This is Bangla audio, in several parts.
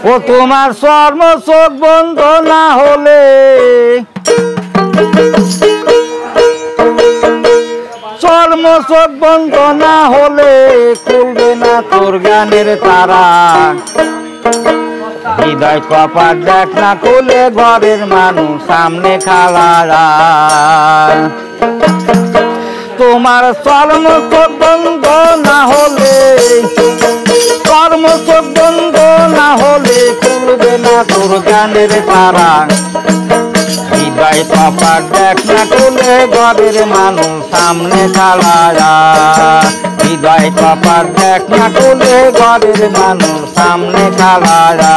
ও তোমার চর্ম চোখ বন্ধ না হলে চর্ম চোখ বন্ধ না হলে খুলবে না তোর গানের তারা হৃদয় কপাট দেখ না খুলে ঘরের মানুষ সামনে খালারা তোমার চর্ম চোখ বন্ধ না হলে চর্ম চোখ বন্ধ না হলে খুলবে না তোর গানের তারা হৃদয় কপাট দেখ না খুলে ঘরের মানুষ সামনে খালারা হৃদয় কপাট দেখ না খুলে ঘরের মানুষ সামনে খালারা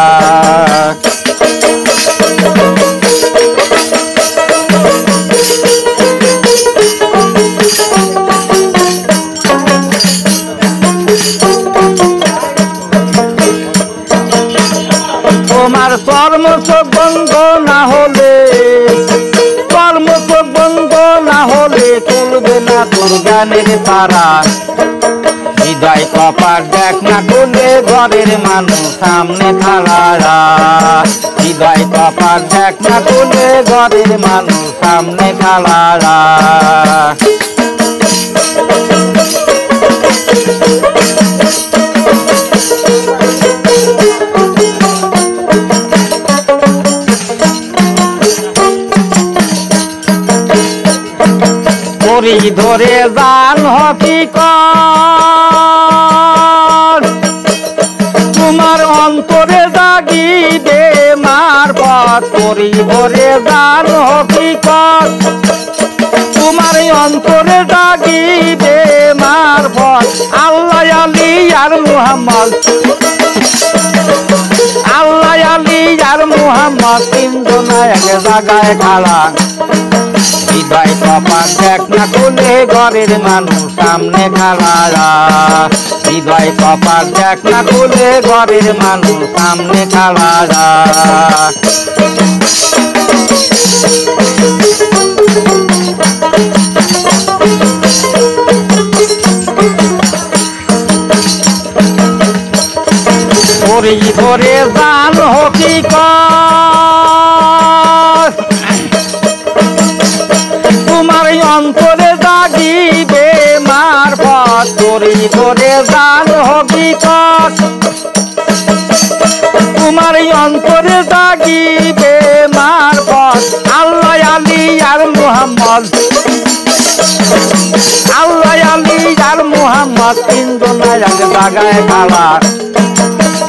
তোমার চর্ম চোখ বন্ধ না হলে চর্ম চোখ বন্ধ না হলে খুলবে না তোর গানের তারা হৃদয় কপাট দেখ না খুলে ঘরের মানুষ সামনে খালারা হৃদয় কপাট দেখ না খুলে ঘরের মানুষ সামনে খালারা ধরে ধরে জান হকিকত তোমার অন্তরে জাগিবে মারফত ধরে ধরে জান হকিকত তোমার অন্তরে জাগিবে মারফত আল্লাহ আলী আর মুহাম্মদ আল্লাহ আলী আর মুহাম্মদ তিনজন এক জায়গায় খাড়া হৃদয় কপাট দেখ না খুলে ঘরের মানুষ সামনে খালারা হৃদয় কপাট দেখ না খুলে ঘরের মানুষ সামনে খালারা ধরে ধরে জান হকিকত তোমার অন্তরে জাগিবে মারফত ধরে ধরে জান হকিকত তোমার অন্তরে জাগিবে মারফত আল্লাহ আলী আর মুহাম্মদ আল্লাহ আলী আর মুহাম্মদ তিনজন এক জায়গায় খালা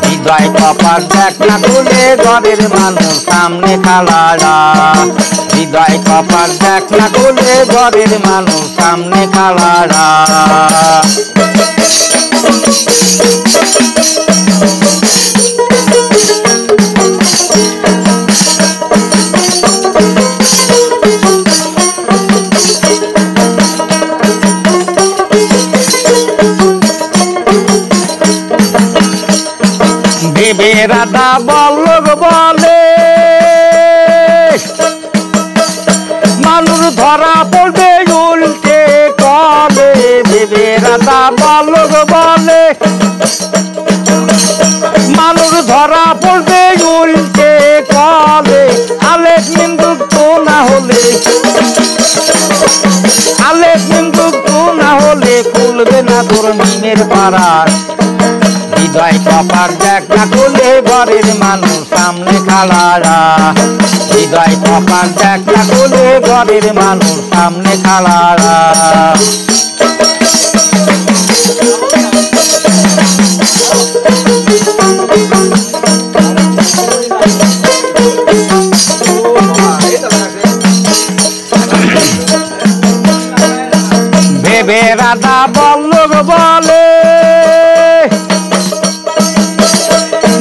হৃদয় কপাট দেখ না খুলে ঘরের মানুষ সামনে খালারা হৃদয় কপাট দেখ না খুলে ঘরের মানুষ সামনে খালারা বেবেরাদা বল্লভ বলে মানুষ ধরা পড়বে উল্টে কলে বেবেরাদা বল্লভ বলে মানুষ ধরা পড়বে উল্টে কলে আলেক নিন্দুক না হলে আলেক নিন্দুক না হলে খুলবে না তোর মিনের পাড়া হৃদয় কপাট দেখ না খুলে ঘরের মানুষ সামনে খালারা হৃদয় কপাট দেখ না খুলে ঘরের মানুষ সামনে খালারা বেবেরাদা বল্লভ বলে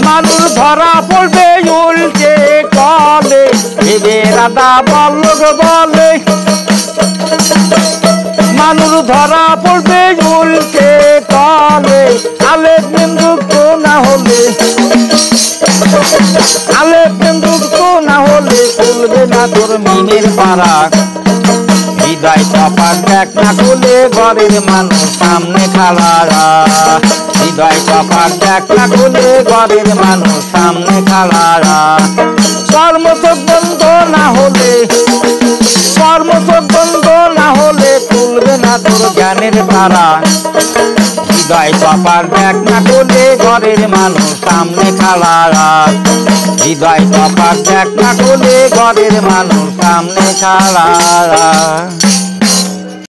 মানুষ ধরা পড়বে উল্টে কলে বেবেরাদা বল্লভ বলে মানুষ ধরা পড়বে উল্টে কলে আলেক নিন্দুক না হলে আলেক নিন্দুক না হলে খুলবে না তোর মিনের পাড়া হৃদয় কপাট দেখ না খুলে ঘরের মানুষ সামনে খালারা হৃদয় কপাট দেখ না খুলে ঘরের মানুষ সামনে খাড়া কর্মচোখ বন্ধ না হলে কর্মচোখ বন্ধ না হলে খুলবে না তোর জ্ঞানের তারা হৃদয় কপাট দেখ না খুলে ঘরের মানুষ সামনে খাড়া হৃদয় কপাট দেখ না খুলে ঘরের মানুষ সামনে খাড়া